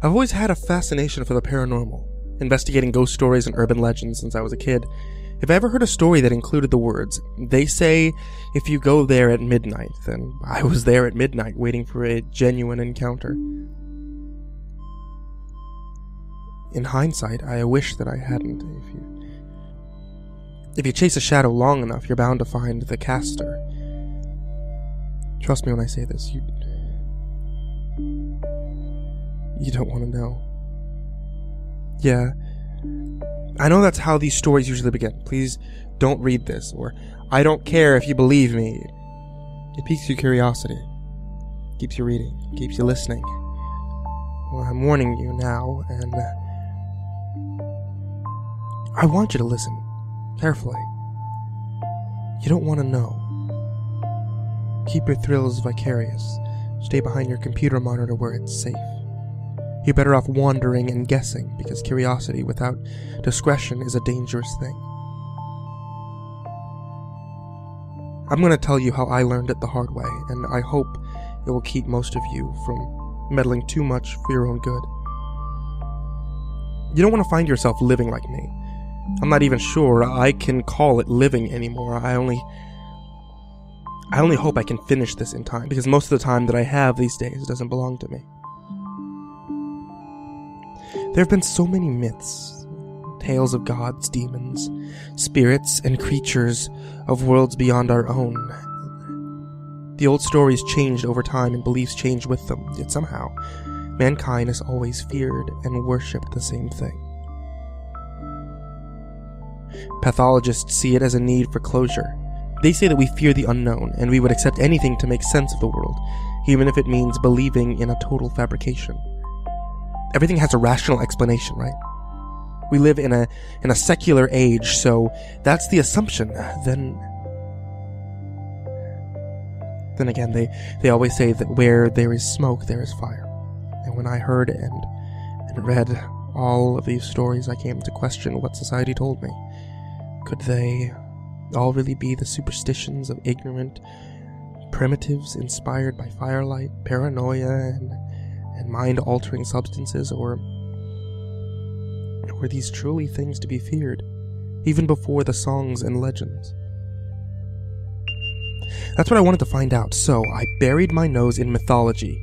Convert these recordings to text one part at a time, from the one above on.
I've always had a fascination for the paranormal, investigating ghost stories and urban legends since I was a kid. If I ever heard a story that included the words, "They say if you go there at midnight," then I was there at midnight waiting for a genuine encounter. In hindsight, I wish that I hadn't. If you chase a shadow long enough, you're bound to find the caster. Trust me when I say this, you don't want to know. Yeah, I know that's how these stories usually begin. Please don't read this, or I don't care if you believe me. It piques your curiosity, keeps you reading, keeps you listening. Well, I'm warning you now, and I want you to listen carefully. You don't want to know. Keep your thrills vicarious. Stay behind your computer monitor where it's safe. You're better off wandering and guessing, because curiosity without discretion is a dangerous thing. I'm going to tell you how I learned it the hard way, and I hope it will keep most of you from meddling too much for your own good. You don't want to find yourself living like me. I'm not even sure I can call it living anymore. I only hope I can finish this in time, because most of the time that I have these days doesn't belong to me. There have been so many myths, tales of gods, demons, spirits, and creatures of worlds beyond our own. The old stories changed over time and beliefs changed with them, yet somehow, mankind has always feared and worshipped the same thing. Pathologists see it as a need for closure. They say that we fear the unknown, and we would accept anything to make sense of the world, even if it means believing in a total fabrication. Everything has a rational explanation, right? We live in a secular age, so that's the assumption. Then again, they always say that where there is smoke, there is fire. And when I heard and read all of these stories, I came to question what society told me. Could they all really be the superstitions of ignorant primitives inspired by firelight, paranoia, and mind-altering substances, or were these truly things to be feared, even before the songs and legends? That's what I wanted to find out, so I buried my nose in mythology,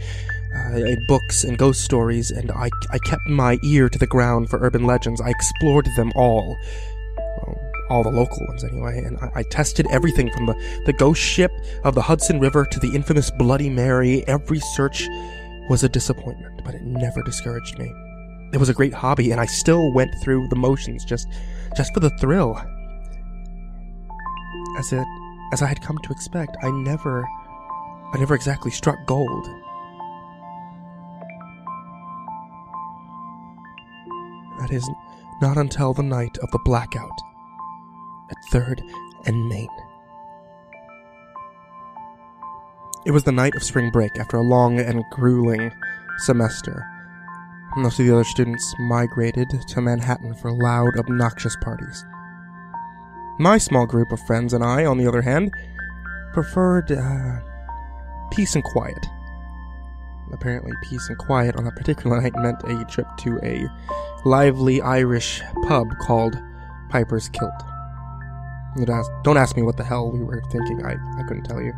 books and ghost stories, and I kept my ear to the ground for urban legends. I explored them all. All the local ones anyway, and I tested everything from the ghost ship of the Hudson River to the infamous Bloody Mary. Every search was a disappointment, but it never discouraged me. It was a great hobby, and I still went through the motions just for the thrill. As I had come to expect, I never exactly struck gold. That is, not until the night of the blackout at 3rd and Main. It was the night of spring break after a long and grueling semester. Most of the other students migrated to Manhattan for loud, obnoxious parties. My small group of friends and I, on the other hand, preferred peace and quiet. Apparently, peace and quiet on that particular night meant a trip to a lively Irish pub called Piper's Kilt. Don't ask me what the hell we were thinking, I couldn't tell you.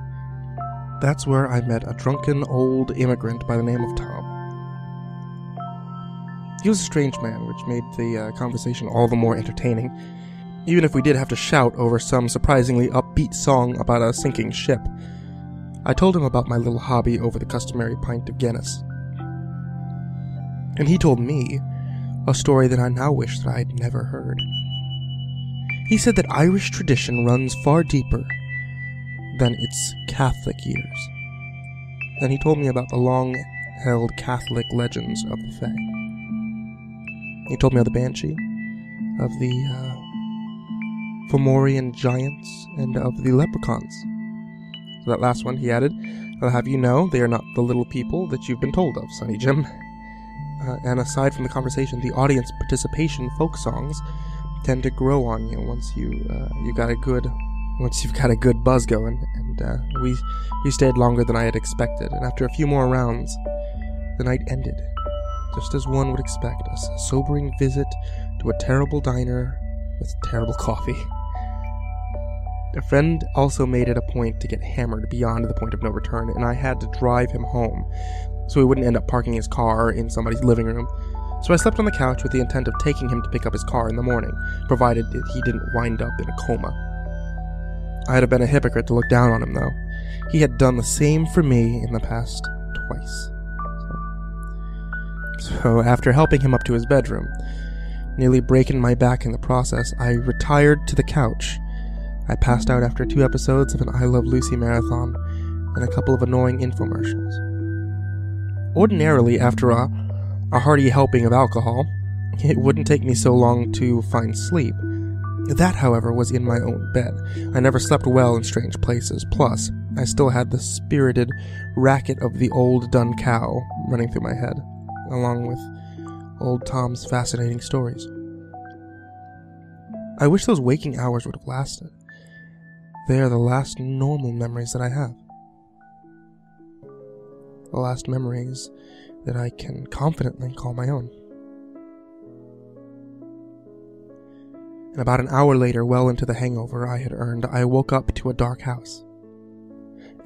That's where I met a drunken old immigrant by the name of Tom. He was a strange man, which made the conversation all the more entertaining, even if we did have to shout over some surprisingly upbeat song about a sinking ship. I told him about my little hobby over the customary pint of Guinness. And he told me a story that I now wish that I had never heard. He said that Irish tradition runs far deeper than its Catholic years. Then he told me about the long-held Catholic legends of the Fae. He told me of the Banshee, of the Fomorian giants, and of the leprechauns. So that last one, he added, I'll have you know, they are not the little people that you've been told of, Sonny Jim. And aside from the conversation, the audience participation folk songs tend to grow on you once you've got a good buzz going, and we stayed longer than I had expected, and after a few more rounds, the night ended just as one would expect, a sobering visit to a terrible diner with terrible coffee. A friend also made it a point to get hammered beyond the point of no return, and I had to drive him home, so he wouldn't end up parking his car in somebody's living room. So I slept on the couch with the intent of taking him to pick up his car in the morning, provided that he didn't wind up in a coma. I'd have been a hypocrite to look down on him, though. He had done the same for me in the past twice. So after helping him up to his bedroom, nearly breaking my back in the process, I retired to the couch. I passed out after 2 episodes of an I Love Lucy marathon and a couple of annoying infomercials. Ordinarily, after a hearty helping of alcohol, it wouldn't take me so long to find sleep. That, however, was in my own bed. I never slept well in strange places. Plus, I still had the spirited racket of the old dun cow running through my head, along with old Tom's fascinating stories. I wish those waking hours would have lasted. They are the last normal memories that I have. The last memories that I can confidently call my own. And about an hour later, well into the hangover I had earned, I woke up to a dark house.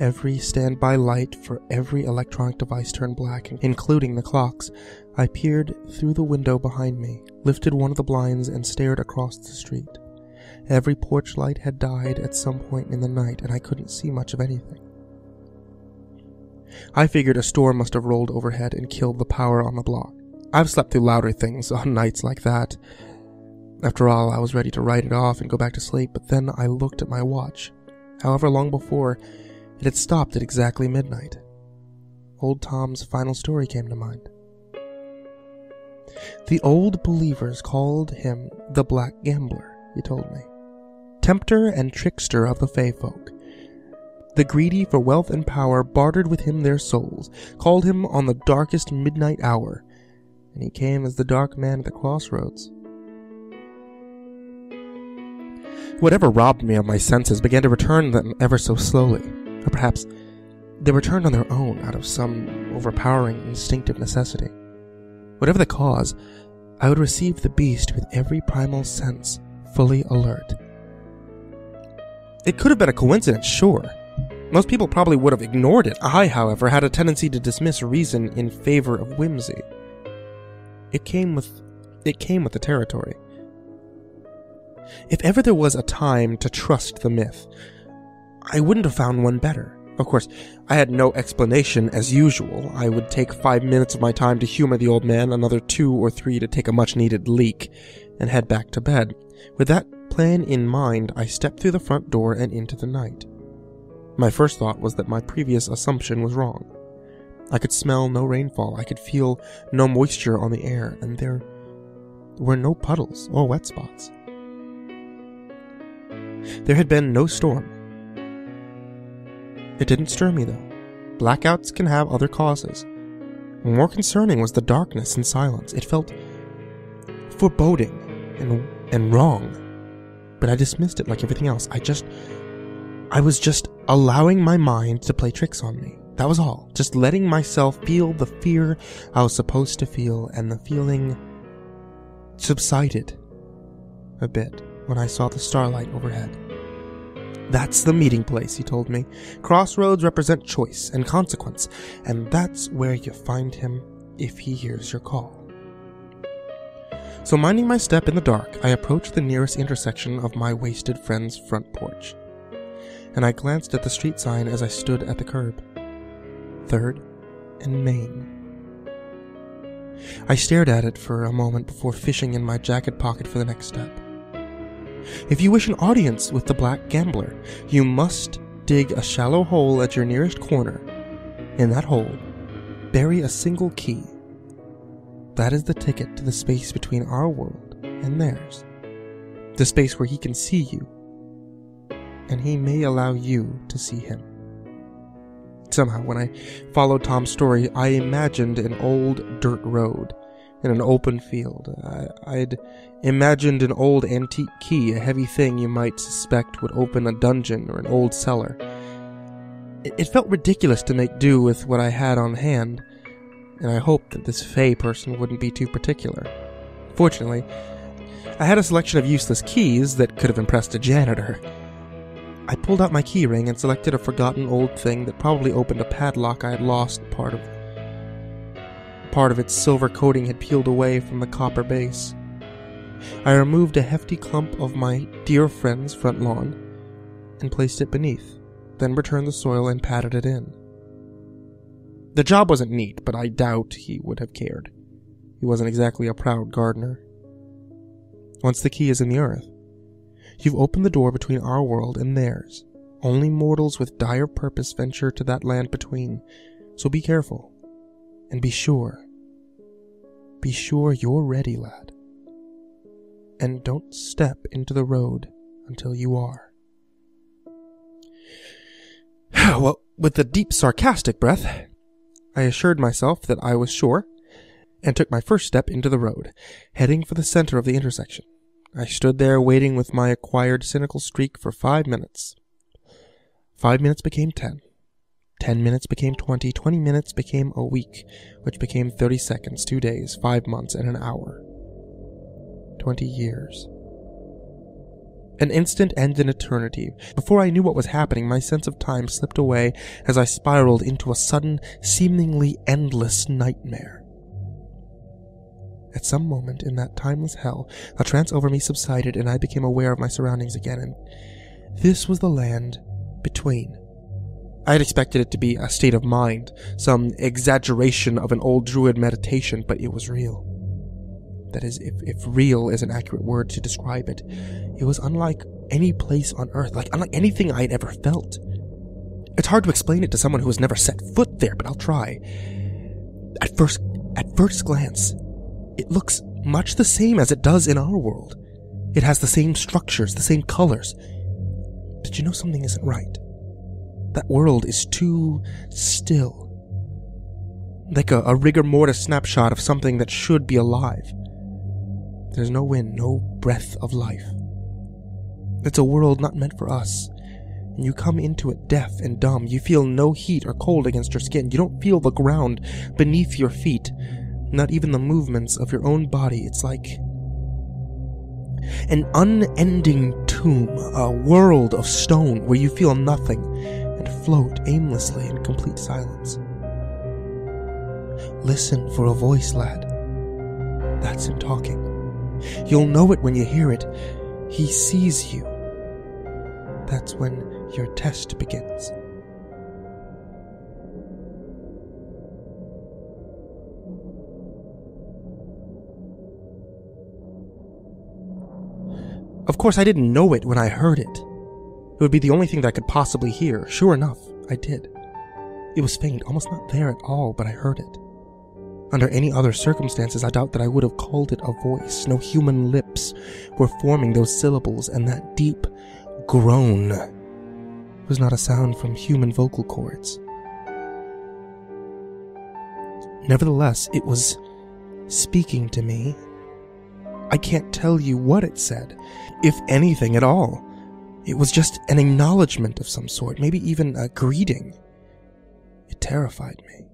Every standby light for every electronic device turned black, including the clocks. I peered through the window behind me, lifted one of the blinds, and stared across the street. Every porch light had died at some point in the night, and I couldn't see much of anything. I figured a storm must have rolled overhead and killed the power on the block. I've slept through louder things on nights like that. After all, I was ready to write it off and go back to sleep, but then I looked at my watch. However long before, it had stopped at exactly midnight. Old Tom's final story came to mind. The old believers called him the Black Gambler, he told me. Tempter and trickster of the Fey folk. The greedy for wealth and power bartered with him their souls, called him on the darkest midnight hour, and he came as the dark man at the crossroads. Whatever robbed me of my senses began to return them ever so slowly, or perhaps they returned on their own out of some overpowering instinctive necessity. Whatever the cause, I would receive the beast with every primal sense fully alert. It could have been a coincidence, sure. Most people probably would have ignored it. I, however, had a tendency to dismiss reason in favor of whimsy. It came with the territory. If ever there was a time to trust the myth, I wouldn't have found one better. Of course, I had no explanation as usual. I would take 5 minutes of my time to humor the old man, another 2 or 3 to take a much-needed leak, and head back to bed. With that plan in mind, I stepped through the front door and into the night. My first thought was that my previous assumption was wrong. I could smell no rainfall, I could feel no moisture on the air, and there were no puddles or wet spots. There had been no storm. It didn't stir me, though. Blackouts can have other causes. More concerning was the darkness and silence. It felt foreboding and wrong. But I dismissed it like everything else. I was just allowing my mind to play tricks on me. That was all. Just letting myself feel the fear I was supposed to feel, and the feeling subsided a bit when I saw the starlight overhead. That's the meeting place, he told me. Crossroads represent choice and consequence, and that's where you find him if he hears your call. So minding my step in the dark, I approached the nearest intersection of my wasted friend's front porch, and I glanced at the street sign as I stood at the curb. 3rd and Main. I stared at it for a moment before fishing in my jacket pocket for the next step. If you wish an audience with the Black Gambler, you must dig a shallow hole at your nearest corner. In that hole, bury a single key. That is the ticket to the space between our world and theirs. The space where he can see you, and he may allow you to see him. Somehow, when I followed Tom's story, I imagined an old dirt road in an open field. I'd imagined an old antique key, a heavy thing you might suspect would open a dungeon or an old cellar. It felt ridiculous to make do with what I had on hand, and I hoped that this Fae person wouldn't be too particular. Fortunately, I had a selection of useless keys that could have impressed a janitor. I pulled out my key ring and selected a forgotten old thing that probably opened a padlock I had lost. Part of its silver coating had peeled away from the copper base. I removed a hefty clump of my dear friend's front lawn and placed it beneath, then returned the soil and patted it in. The job wasn't neat, but I doubt he would have cared. He wasn't exactly a proud gardener. Once the key is in the earth, you've opened the door between our world and theirs. Only mortals with dire purpose venture to that land between, so be careful, and be sure. Be sure you're ready, lad. And don't step into the road until you are. Well, with a deep sarcastic breath, I assured myself that I was sure, and took my first step into the road, heading for the center of the intersection. I stood there waiting with my acquired cynical streak for 5 minutes. 5 minutes became 10. 10 minutes became 20. 20 minutes became a week, which became 30 seconds, 2 days, 5 months, and an hour. 20 years. An instant and an eternity. Before I knew what was happening, my sense of time slipped away as I spiraled into a sudden, seemingly endless nightmare. At some moment in that timeless hell, the trance over me subsided and I became aware of my surroundings again, and this was the land between. I had expected it to be a state of mind, some exaggeration of an old druid meditation, but it was real. That is, if real is an accurate word to describe it, it was unlike any place on earth, unlike anything I had ever felt. It's hard to explain it to someone who has never set foot there, but I'll try. At first glance, it looks much the same as it does in our world. It has the same structures, the same colors. But you know something isn't right. That world is too still. Like a rigor mortis snapshot of something that should be alive. There's no wind, no breath of life. It's a world not meant for us. And you come into it deaf and dumb. You feel no heat or cold against your skin. You don't feel the ground beneath your feet. Not even the movements of your own body. It's like an unending tomb, a world of stone where you feel nothing and float aimlessly in complete silence. Listen for a voice, lad. That's him talking. You'll know it when you hear it. He sees you. That's when your test begins. Of course, I didn't know it when I heard it. It would be the only thing that I could possibly hear. Sure enough, I did. It was faint, almost not there at all, but I heard it. Under any other circumstances, I doubt that I would have called it a voice. No human lips were forming those syllables, and that deep groan was not a sound from human vocal cords. Nevertheless, it was speaking to me. I can't tell you what it said, if anything at all. It was just an acknowledgement of some sort, maybe even a greeting. It terrified me.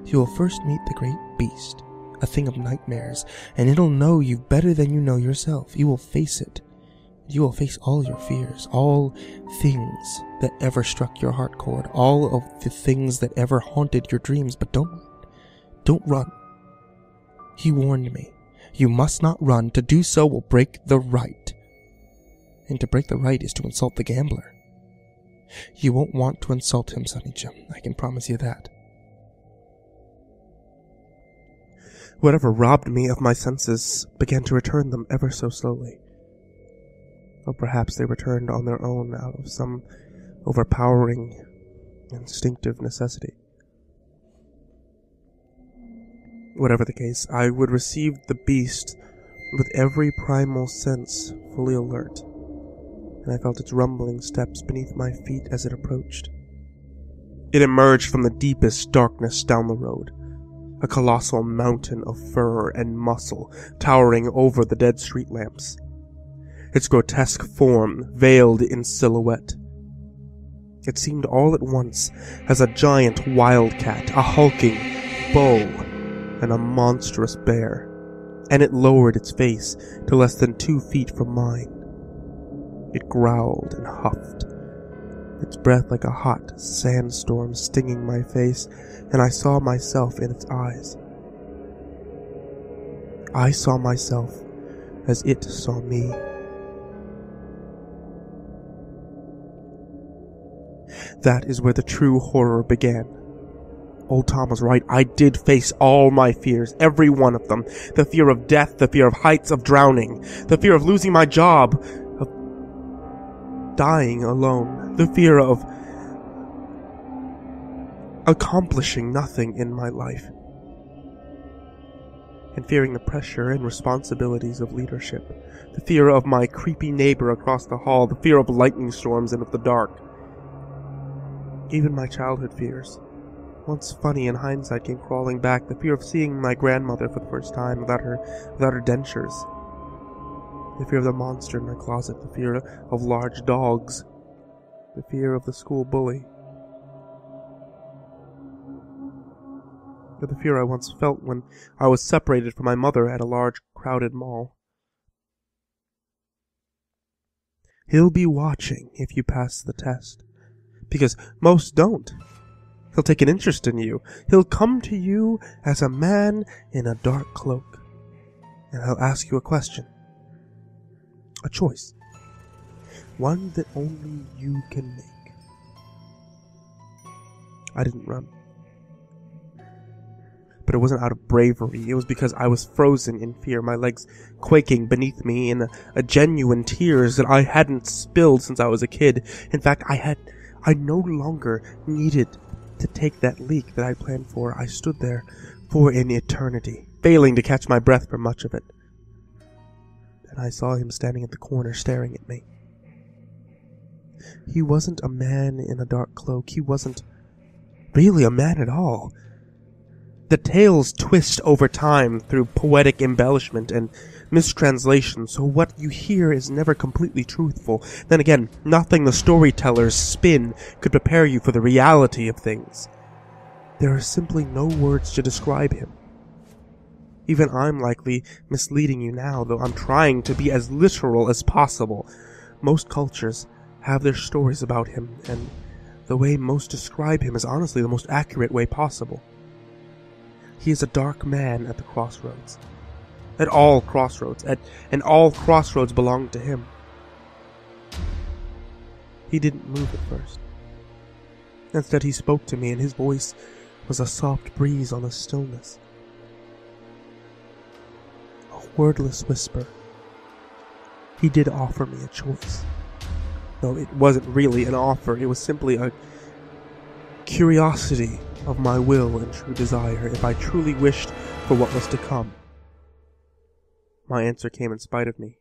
You will first meet the great beast, a thing of nightmares, and it'll know you better than you know yourself. You will face it. You will face all your fears, all things that ever struck your heart chord, all of the things that ever haunted your dreams, but don't run. He warned me. You must not run. To do so will break the right. And to break the right is to insult the gambler. You won't want to insult him, Sonny Jim. I can promise you that. Whatever robbed me of my senses began to return them ever so slowly. Or perhaps they returned on their own out of some overpowering, instinctive necessity. Whatever the case, I would receive the beast with every primal sense fully alert, and I felt its rumbling steps beneath my feet as it approached. It emerged from the deepest darkness down the road, a colossal mountain of fur and muscle towering over the dead street lamps, its grotesque form veiled in silhouette. It seemed all at once as a giant wildcat, a hulking bull, and a monstrous bear, and it lowered its face to less than 2 feet from mine. It growled and huffed, its breath like a hot sandstorm stinging my face, and I saw myself in its eyes. I saw myself as it saw me. That is where the true horror began. Old Tom was right. I did face all my fears, every one of them. The fear of death, the fear of heights, of drowning, the fear of losing my job, of dying alone, the fear of accomplishing nothing in my life, and fearing the pressure and responsibilities of leadership, the fear of my creepy neighbor across the hall, the fear of lightning storms and of the dark. Even my childhood fears, once funny in hindsight, came crawling back. The fear of seeing my grandmother for the first time without her dentures. The fear of the monster in my closet. The fear of large dogs. The fear of the school bully. The fear I once felt when I was separated from my mother at a large, crowded mall. He'll be watching if you pass the test, because most don't. He'll take an interest in you. He'll come to you as a man in a dark cloak, and he'll ask you a question. A choice. One that only you can make. I didn't run. But it wasn't out of bravery. It was because I was frozen in fear, my legs quaking beneath me in a genuine tears that I hadn't spilled since I was a kid. In fact, I no longer needed to take that leak that I planned for. I stood there for an eternity, failing to catch my breath for much of it. And I saw him standing at the corner staring at me. He wasn't a man in a dark cloak. He wasn't really a man at all. The tales twist over time through poetic embellishment and mistranslation, so what you hear is never completely truthful. Then again, nothing the storyteller's spin could prepare you for the reality of things. There are simply no words to describe him. Even I'm likely misleading you now, though I'm trying to be as literal as possible. Most cultures have their stories about him, and the way most describe him is honestly the most accurate way possible. He is a dark man at the crossroads. At all crossroads. And all crossroads belong to him. He didn't move at first. Instead, he spoke to me, and his voice was a soft breeze on the stillness. A wordless whisper. He did offer me a choice. Though it wasn't really an offer, it was simply a curiosity of my will and true desire, if I truly wished for what was to come. My answer came in spite of me.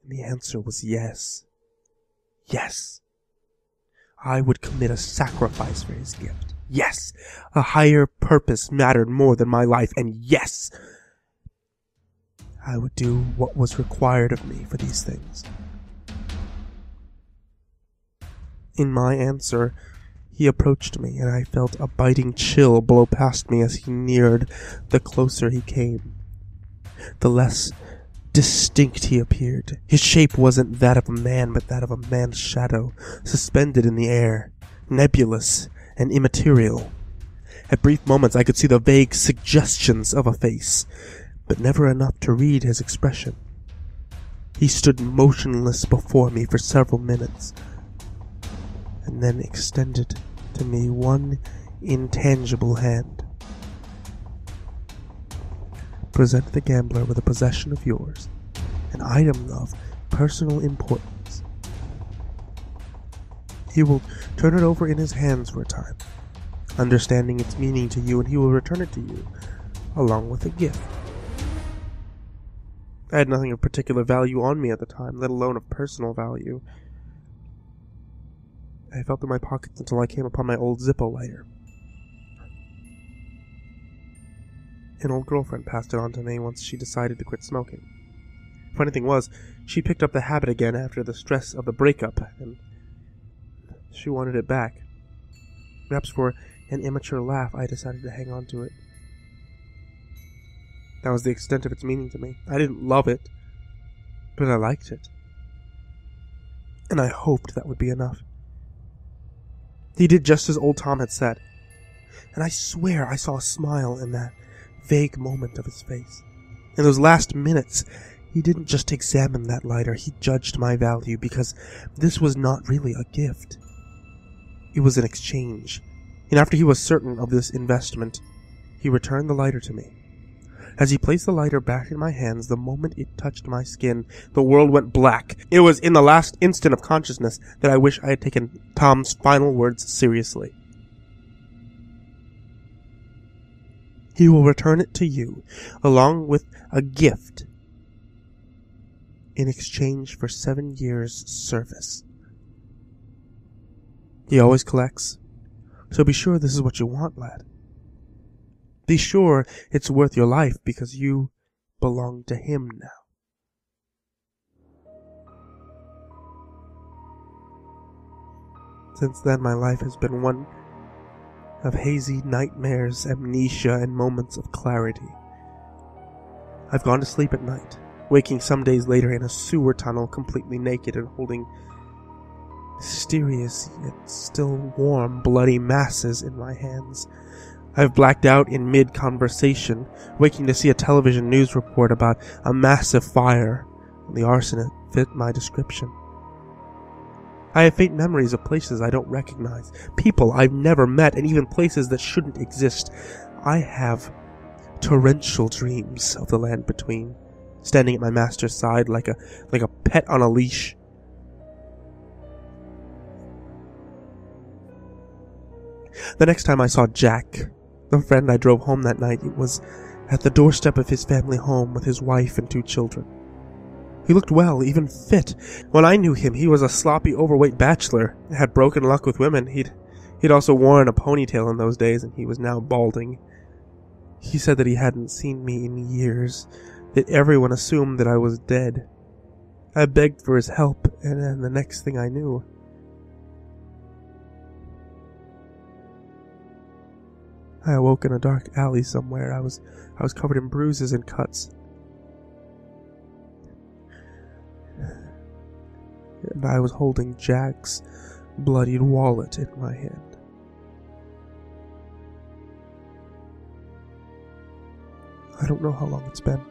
And the answer was yes. Yes. I would commit a sacrifice for his gift. Yes. A higher purpose mattered more than my life. And yes, I would do what was required of me for these things. In my answer, he approached me, and I felt a biting chill blow past me as he neared. The closer he came, the less distinct he appeared. His shape wasn't that of a man, but that of a man's shadow, suspended in the air, nebulous and immaterial. At brief moments I could see the vague suggestions of a face, but never enough to read his expression. He stood motionless before me for several minutes, and then extended to me one intangible hand. Present the gambler with a possession of yours, an item of personal importance. He will turn it over in his hands for a time, understanding its meaning to you, and he will return it to you, along with a gift. I had nothing of particular value on me at the time, let alone of personal value. I felt in my pockets until I came upon my old Zippo lighter. An old girlfriend passed it on to me once she decided to quit smoking. Funny thing was, she picked up the habit again after the stress of the breakup, and She wanted it back. Perhaps for an immature laugh, I decided to hang on to it. That was the extent of its meaning to me. I didn't love it, but I liked it. And I hoped that would be enough. He did just as old Tom had said, and I swear I saw a smile in that vague moment of his face. In those last minutes, he didn't just examine that lighter, he judged my value, because this was not really a gift. It was an exchange, and after he was certain of this investment, he returned the lighter to me. As he placed the lighter back in my hands, the moment it touched my skin, the world went black. It was in the last instant of consciousness that I wish I had taken Tom's final words seriously. He will return it to you, along with a gift, in exchange for 7 years' service. He always collects, so be sure this is what you want, lad. Be sure it's worth your life, because you belong to him now. Since then, my life has been one of hazy nightmares, amnesia, and moments of clarity. I've gone to sleep at night, waking some days later in a sewer tunnel completely naked and holding mysterious yet still warm bloody masses in my hands. I've blacked out in mid-conversation, waking to see a television news report about a massive fire, and the arson fit my description. I have faint memories of places I don't recognize, people I've never met, and even places that shouldn't exist. I have torrential dreams of the land between, standing at my master's side like a pet on a leash. The next time I saw Jack, the friend I drove home that night, it was at the doorstep of his family home with his wife and 2 children. He looked well, even fit. When I knew him, he was a sloppy, overweight bachelor, had broken luck with women. He'd also worn a ponytail in those days, and he was now balding. He said that he hadn't seen me in years, that everyone assumed that I was dead. I begged for his help, and then the next thing I knew, I awoke in a dark alley somewhere. I was covered in bruises and cuts. And I was holding Jack's bloodied wallet in my hand. I don't know how long it's been,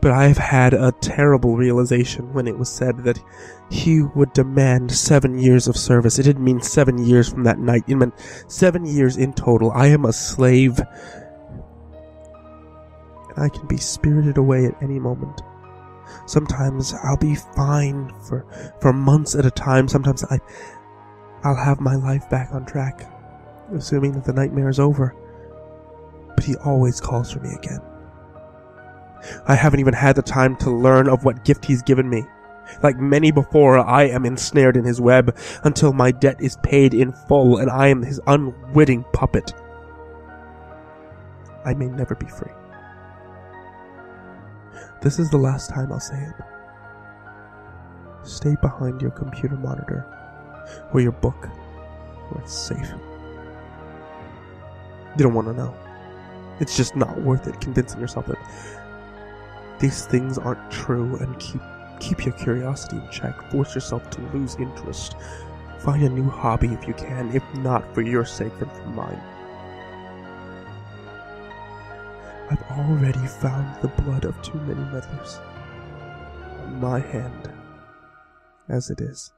but I have had a terrible realization when it was said that he would demand 7 years of service. It didn't mean 7 years from that night. It meant 7 years in total. I am a slave, and I can be spirited away at any moment. Sometimes I'll be fine for months at a time. Sometimes I'll have my life back on track, assuming that the nightmare is over. But he always calls for me again. I haven't even had the time to learn of what gift he's given me. Like many before, I am ensnared in his web until my debt is paid in full, and I am his unwitting puppet. I may never be free. This is the last time I'll say it. Stay behind your computer monitor, or your book, where it's safe. You don't want to know. It's just not worth it convincing yourself that these things aren't true, and keep your curiosity in check. Force yourself to lose interest. Find a new hobby if you can, if not for your sake, then for mine. I've already found the blood of too many meddlers on my hand, as it is.